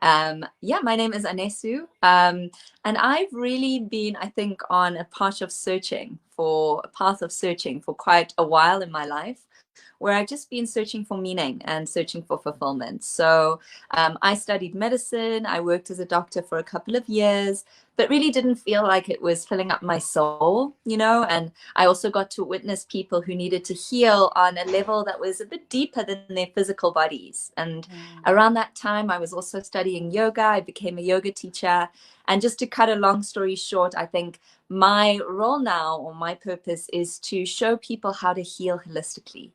Yeah, my name is Anesu, and I've really been, I think, on a path of searching for quite a while in my life, where I've just been searching for meaning and searching for fulfillment. So I studied medicine. I worked as a doctor for a couple of years, but really didn't feel like it was filling up my soul, And I also got to witness people who needed to heal on a level that was a bit deeper than their physical bodies. And around that time, I was also studying yoga. I became a yoga teacher. And just to cut a long story short, I think my role now, or my purpose, is to show people how to heal holistically.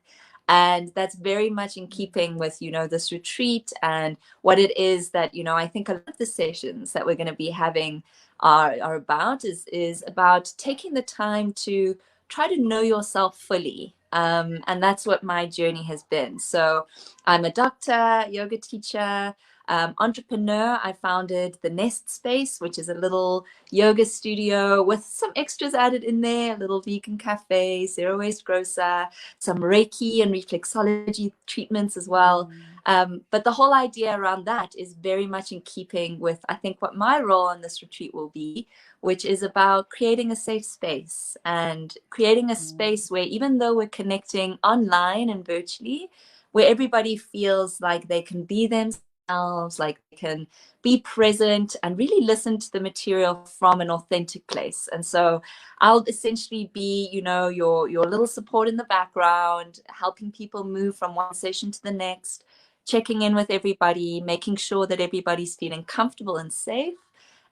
And that's very much in keeping with, this retreat and what it is that, I think a lot of the sessions that we're going to be having are about is about taking the time to try to know yourself fully. And that's what my journey has been. So I'm a doctor, yoga teacher, entrepreneur. I founded the Nest Space, which is a little yoga studio with some extras added in there, a little vegan cafe, zero waste grocer, some Reiki and reflexology treatments as well. But the whole idea around that is very much in keeping with, I think, what my role on this retreat will be, which is about creating a safe space and creating a space where, even though we're connecting online and virtually, where everybody feels like they can be themselves, like they can be present and really listen to the material from an authentic place. And so I'll essentially be, your little support in the background, helping people move from one session to the next, checking in with everybody, making sure that everybody's feeling comfortable and safe.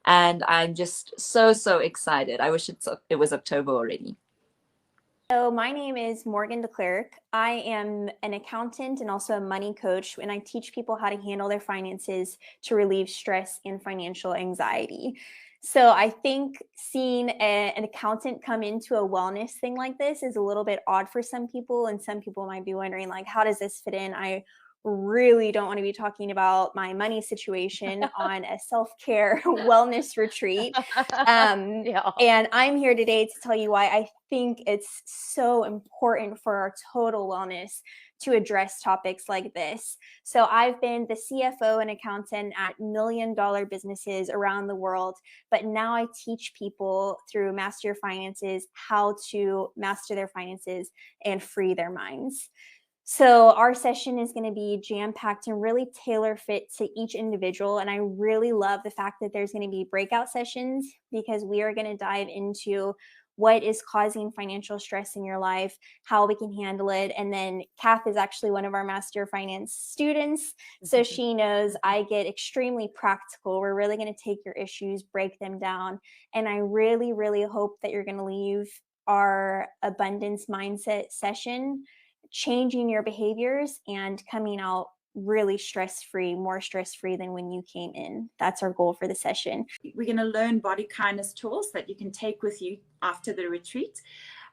And I'm just so excited. I wish it was October already. So my name is Morgan DeClerc. I am an accountant and also a money coach, and I teach people how to handle their finances to relieve stress and financial anxiety. So I think seeing an accountant come into a wellness thing like this is a little bit odd for some people, and some people might be wondering, like, how does this fit in? I really don't want to be talking about my money situation on a self-care wellness retreat. And I'm here today to tell you why I think it's so important for our total wellness to address topics like this. So I've been the CFO and accountant at million-dollar businesses around the world, but now I teach people through Master Your Finances how to master their finances and free their minds. So our session is going to be jam-packed and really tailor-fit to each individual. And I really love the fact that there's going to be breakout sessions, because we are going to dive into what is causing financial stress in your life, how we can handle it. And then Kath is actually one of our Master Finance students. So she knows I get extremely practical. We're really going to take your issues, break them down. And I really, really hope that you're going to leave our abundance mindset session changing your behaviors and coming out really stress-free, more stress-free than when you came in. That's our goal for the session. We're going to learn body kindness tools that you can take with you after the retreat.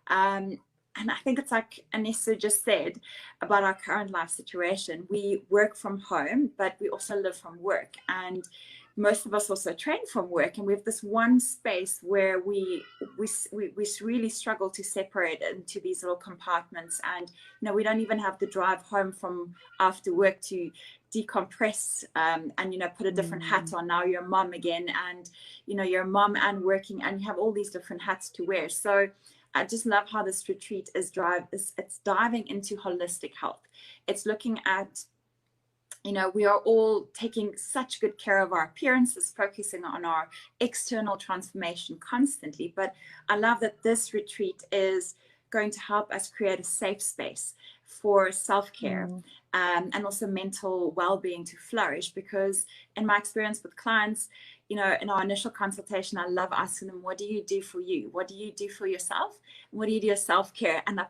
And I think it's like Anesu just said about our current life situation. We work from home, but we also live from work. And most of us also train from work, and we have this one space where we really struggle to separate into these little compartments. And we don't even have to drive home from after work to decompress and put a different hat on. Now you're a mom again, and you're a mom and working, and you have all these different hats to wear. So I just love how this retreat is diving into holistic health. It's looking at, we are all taking such good care of our appearances, focusing on our external transformation constantly. But I love that this retreat is going to help us create a safe space for self-care and also mental well-being to flourish. Because in my experience with clients, in our initial consultation, I love asking them, what do you do for you? What do you do for yourself? What do you do as self-care? And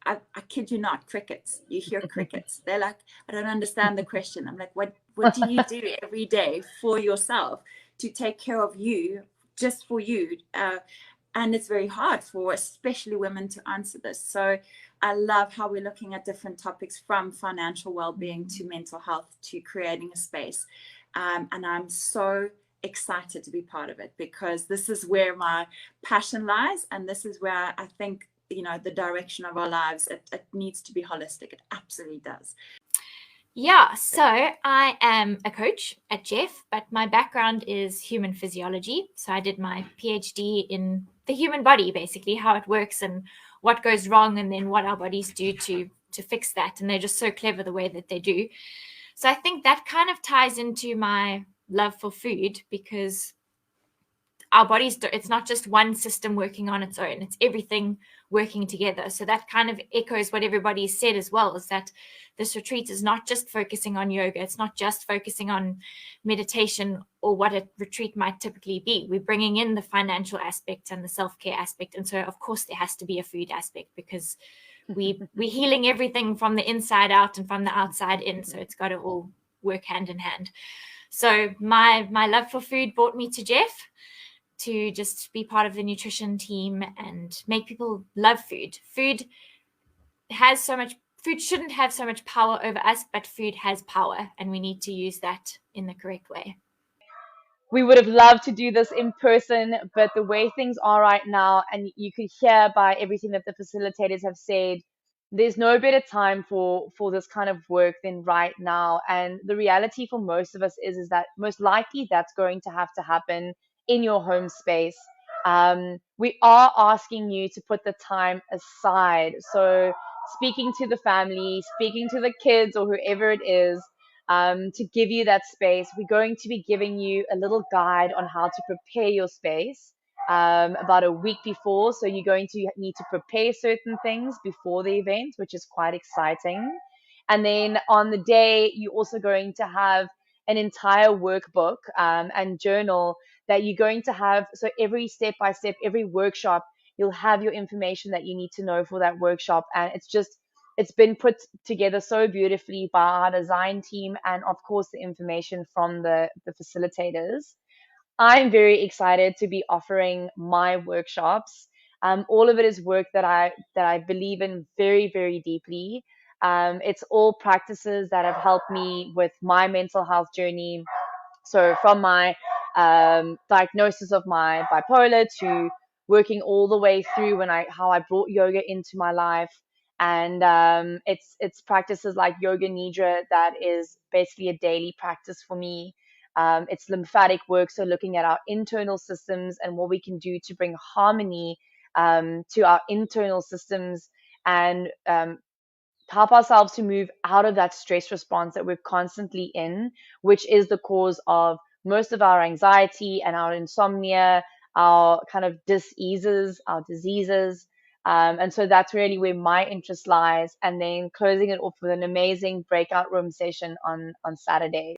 I kid you not, crickets. You hear crickets. They're like, I don't understand the question. I'm like, what do you do every day for yourself to take care of you, just for you? And it's very hard for especially women to answer this. So I love how we're looking at different topics, from financial well-being to mental health to creating a space. And I'm so excited to be part of it, because this is where my passion lies. And this is where I think the direction of our lives, it needs to be holistic. It absolutely does. Yeah, so I am a coach at Jeff, but my background is human physiology. So I did my PhD in the human body, basically how it works and what goes wrong, and then what our bodies do to fix that. And they're just so clever the way that they do. So I think that kind of ties into my love for food, because our bodies, it's not just one system working on its own, it's everything working together. So that kind of echoes what everybody said as well, is that this retreat is not just focusing on yoga, it's not just focusing on meditation or what a retreat might typically be. We're bringing in the financial aspect and the self-care aspect, and so of course there has to be a food aspect, because we're healing everything from the inside out and from the outside in, so it's got to all work hand in hand. So my love for food brought me to Jeff, to just be part of the nutrition team and make people love food. Food shouldn't have so much power over us, but food has power, and we need to use that in the correct way. We would have loved to do this in person, but the way things are right now, and you could hear by everything that the facilitators have said, there's no better time for this kind of work than right now. And the reality for most of us is that most likely that's going to have to happen in your home space. We are asking you to put the time aside. So speaking to the family, speaking to the kids or whoever it is, to give you that space. We're going to be giving you a little guide on how to prepare your space about a week before. So you're going to need to prepare certain things before the event, which is quite exciting. And then on the day, you're also going to have an entire workbook and journal that you're going to have. So every step by step, every workshop, you'll have your information that you need to know for that workshop. And it's been put together so beautifully by our design team, and of course the information from the facilitators. I'm very excited to be offering my workshops. All of it is work that I believe in very, very deeply. It's all practices that have helped me with my mental health journey. So from my diagnosis of my bipolar to working all the way through how I brought yoga into my life. And it's practices like yoga nidra that is basically a daily practice for me. It's lymphatic work, so looking at our internal systems and what we can do to bring harmony to our internal systems, and help ourselves to move out of that stress response that we're constantly in, which is the cause of most of our anxiety and our insomnia, our kind of diseases, our diseases. And so that's really where my interest lies. And then closing it off with an amazing breakout room session on Saturday.